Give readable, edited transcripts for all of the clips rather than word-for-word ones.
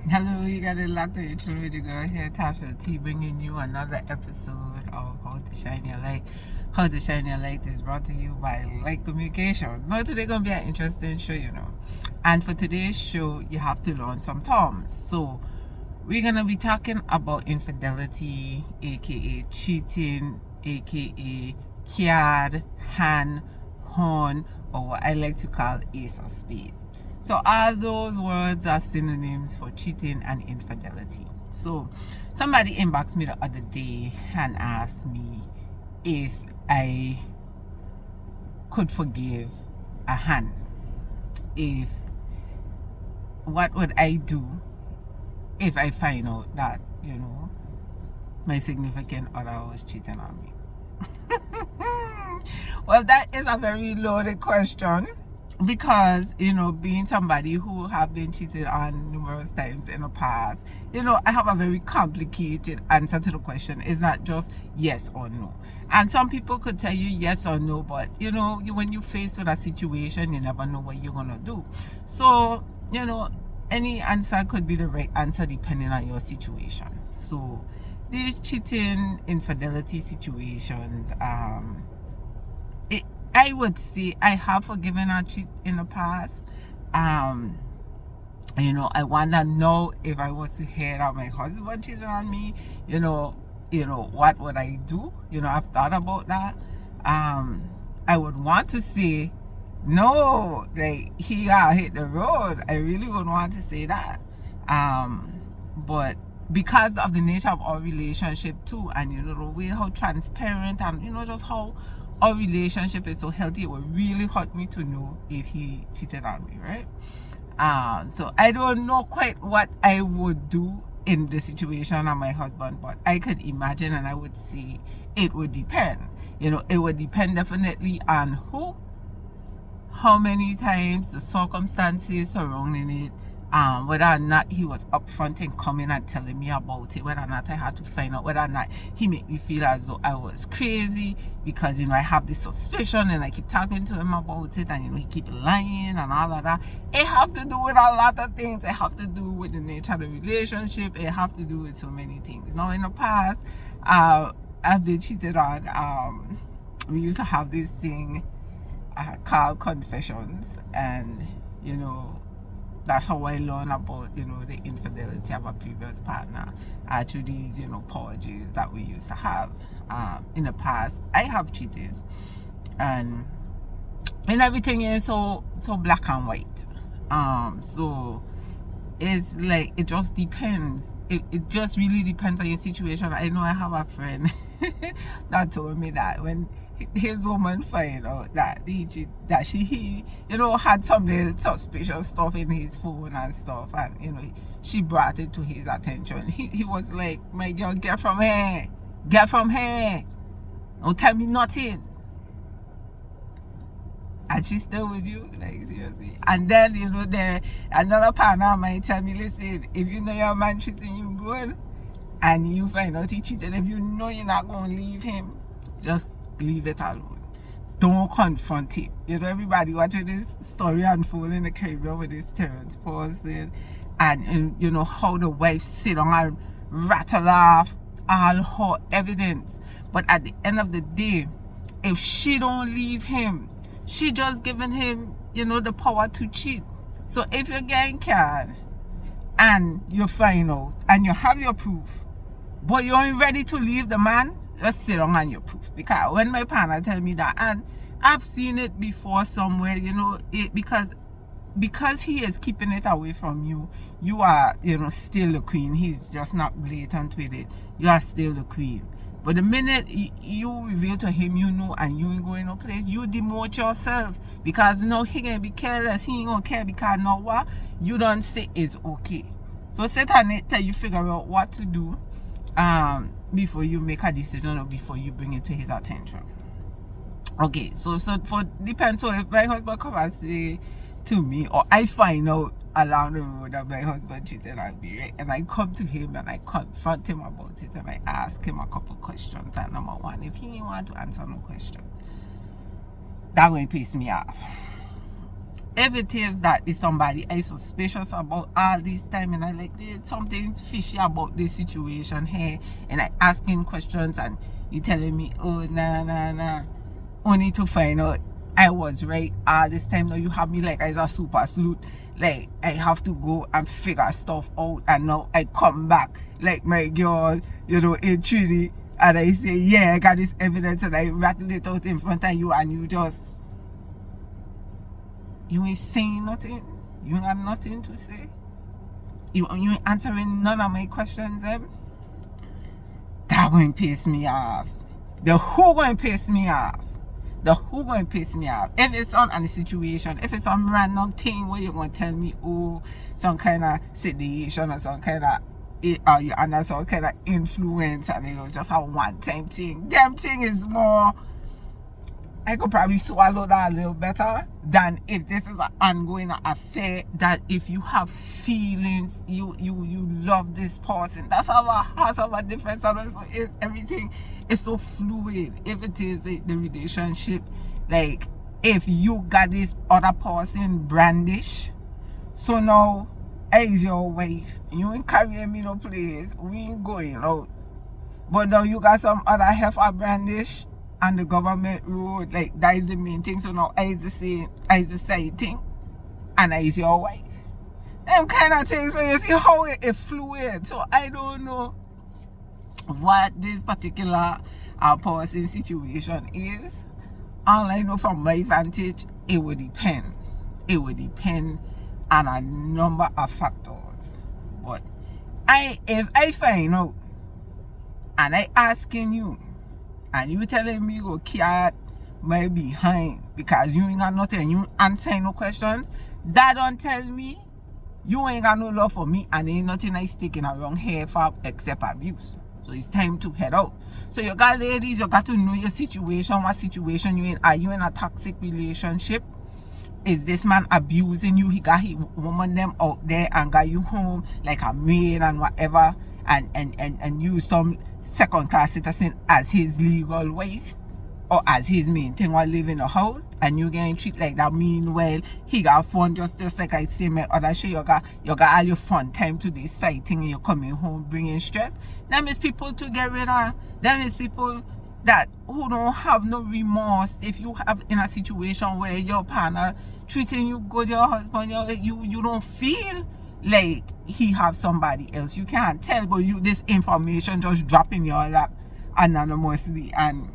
Hello, you got it locked on your channel with your girl here, Tasha T, bringing you another episode of How to Shine Your Light. How to Shine Your Light is brought to you by Light Communication. Now, today gonna be an interesting show, And for today's show, you have to learn some terms. So, we're gonna be talking about infidelity, aka cheating, aka card, hand, horn, or what I like to call ace of spade. So all those words are synonyms for cheating and infidelity. So somebody inboxed me the other day and asked me if I could forgive a hand. If what would I do if I find out that, my significant other was cheating on me? Well, that is a very loaded question because being somebody who have been cheated on numerous times in the past, I have a very complicated answer to the question. It's not just yes or no, and some people could tell you yes or no, but when you face with a situation, you never know what you're gonna do. So any answer could be the right answer depending on your situation. So these cheating, infidelity situations, I would say I have forgiven a cheat in the past. I want to know if I was to hear that my husband cheated on me, what would I do? I've thought about that. I would want to say no, like he got hit the road. I really would want to say that. But because of the nature of our relationship too, and the way how transparent and just how our relationship is so healthy, it would really hurt me to know if he cheated on me, right? So I don't know quite what I would do in the situation of my husband, but I could imagine, and I would say it would depend. It would depend definitely on who, how many times, the circumstances surrounding it, whether or not he was upfront and coming and telling me about it, whether or not I had to find out, whether or not he made me feel as though I was crazy because I have this suspicion and I keep talking to him about it, and he keep lying and all of that. It have to do with a lot of things. It have to do with the nature of the relationship. It have to do with so many things. Now in the past, I've been cheated on. We used to have this thing called confessions, and that's how I learned about the infidelity of a previous partner through these apologies that we used to have in the past. I have cheated, and everything is so black and white. So it's like it just depends. It just really depends on your situation. I know I have a friend that told me that when his woman find out that he had some little suspicious stuff in his phone and stuff, and she brought it to his attention. He was like, "My girl, get from here, don't tell me nothing." And she's still with you, like seriously. And then there another partner might tell me, "Listen, if you know your man cheating you good, and you find out he cheated, if you know you're not gonna leave him, just leave it alone. Don't confront him." Everybody watching this story unfold in the Caribbean with this Terrence person, and how the wife sit on and rattle off all her evidence. But at the end of the day, if she don't leave him, she just giving him, the power to cheat. So if you're getting caught and you find out and you have your proof, but you ain't ready to leave the man, just sit down on your proof. Because when my partner tell me that, and I've seen it before somewhere, because he is keeping it away from you, you are, still the queen. He's just not blatant with it. You are still the queen. But the minute you reveal to him, and you ain't going no place, you demote yourself. Because he can be careless. He ain't gonna care because now what you don't say is okay. So sit on it till you figure out what to do before you make a decision or before you bring it to his attention. Okay, so for depends. So if my husband come and say to me, or I find out along the road that my husband cheated on me, right? And I come to him and I confront him about it and I ask him a couple questions. And number one, if he didn't want to answer no questions, that will piss me off. if it is that is somebody I suspicious about all this time, and I like there's something fishy about this situation here, and I asking questions and you telling me, oh nah, only to find out I was right all this time. Now you have me like as a super sleuth, like I have to go and figure stuff out, and now I come back like my girl, in Trinity, and I say, yeah, I got this evidence, and I rattle it out in front of you, and you ain't saying nothing. You ain't got nothing to say. You ain't answering none of my questions, them. That going to piss me off. The who going to piss me off. If it's on any situation, if it's some random thing where you're going to tell me, oh, some kind of situation or some kind of, you're under some kind of influence, and it was just a one-time thing. Them thing is more, I could probably swallow that a little better than if this is an ongoing affair, that if you have feelings, you love this person. That's how a heart of a difference, and also everything is so fluid. If it is the relationship, like if you got this other person brandish, so now as your wife, you ain't carrying me no place, we ain't going out. But now you got some other heifer brandish and the government road, like that is the main thing. So now I is the same thing, and I is your wife. Them kind of things. So you see how it fluid. So I don't know what this particular person situation is. All I know from my vantage, it would depend. It would depend on a number of factors. But if I find out and I asking you, and you telling me go carry my behind because you ain't got nothing, you answer no questions, that don't tell me you ain't got no love for me, and ain't nothing I sticking around here for except abuse. So it's time to head out. So you got ladies, you got to know your situation, what situation you in. Are you in a toxic relationship? Is this man abusing you? He got his woman them out there and got you home like a maid and whatever, and use some second-class citizen as his legal wife or as his main thing while living in the house, and you getting treated like that. Meanwhile, he got fun just like I say my other show. You got all your fun time to this sighting, and you're coming home bringing stress. Them is people to get rid of. Them is people that who don't have no remorse. If you have in a situation where your partner treating you good, your husband, you don't feel like he have somebody else, you can't tell, but this information just drop in your lap anonymously, and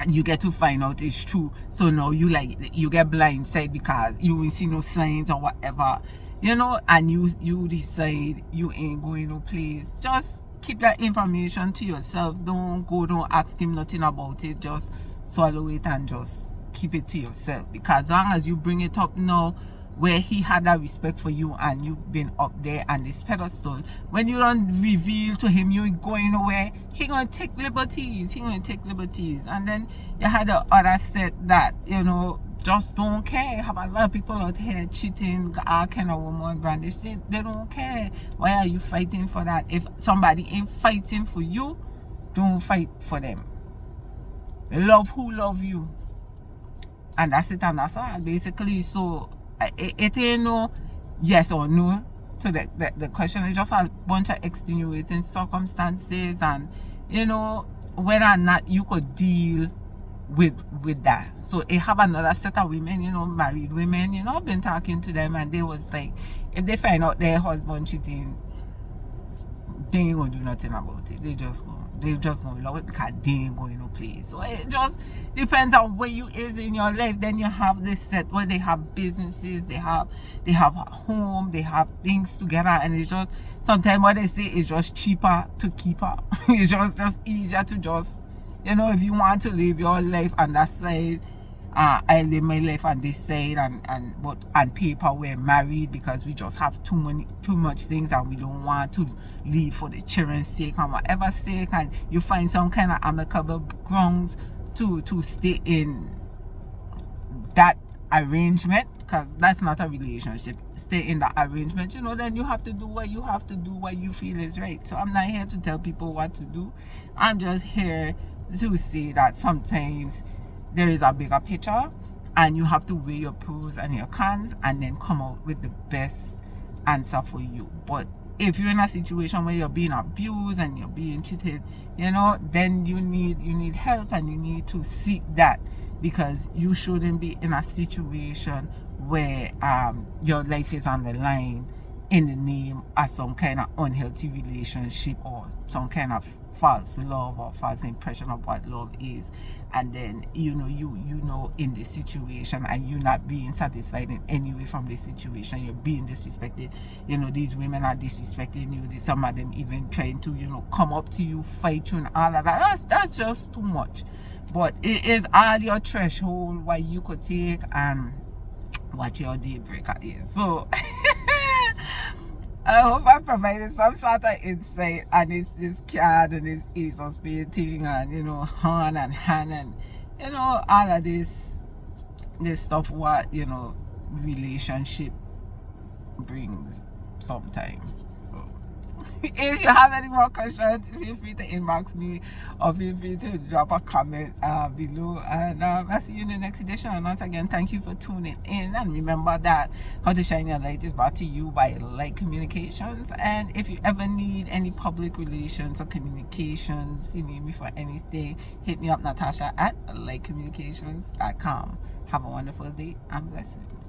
you get to find out it's true. So now you get blindsided because you will see no signs or whatever, and you decide you ain't going no place. Just keep that information to yourself. Don't ask him nothing about it. Just swallow it and just keep it to yourself, because as long as you bring it up now where he had that respect for you and you've been up there on this pedestal, when you don't reveal to him you ain't going nowhere, he gonna take liberties. And then you had the other set that just don't care. Have a lot of people out here cheating, all kind of woman brandish. They don't care. Why are you fighting for that? If somebody ain't fighting for you, don't fight for them. Love who love you, and that's it, and that's all basically. So it ain't no yes or no to the question. It's just a bunch of extenuating circumstances, and whether or not you could deal with that. So I have another set of women, married women, I've been talking to them, and they was like, if they find out their husband cheating, they ain't gonna do nothing about it. They just gonna love it because they ain't going no place. So it just depends on where you is in your life. Then you have this set where they have businesses, they have a home, they have things together, and it's just sometimes what they say is just cheaper to keep up. It's just easier to just if you want to live your life on that side, I live my life on this side, but on paper we're married because we just have too much things, and we don't want to leave for the children's sake and whatever sake, and you find some kind of amicable grounds to stay in that arrangement, because that's not a relationship. Stay in the arrangement, then you have to do what you have to do, what you feel is right. So I'm not here to tell people what to do. I'm just here to say that sometimes there is a bigger picture, and you have to weigh your pros and your cons and then come out with the best answer for you. But if you're in a situation where you're being abused and you're being cheated, you know, then you need help, and you need to seek that, because you shouldn't be in a situation where your life is on the line in the name of some kind of unhealthy relationship or some kind of false love or false impression of what love is. And then you know in this situation, and you not being satisfied in any way from this situation, you're being disrespected. You know, these women are disrespecting you. Some of them even trying to, you know, come up to you, fight you and all of that. That's just too much. But it is all your threshold what you could take and what your deal breaker is. So I hope I provided some sort of insight on this card and this Ace of Spades thing, and you know, Han and Han, and you know, all of this stuff what, you know, relationship brings sometimes. So if you have any more questions, feel free to inbox me or feel free to drop a comment below, and I'll see you in the next edition. And once again, thank you for tuning in, and remember that How to Shine Your Light is brought to you by Light Communications. And if you ever need any public relations or communications, you need me for anything, hit me up, Natasha at lightcommunications.com. Have a wonderful day and blessings.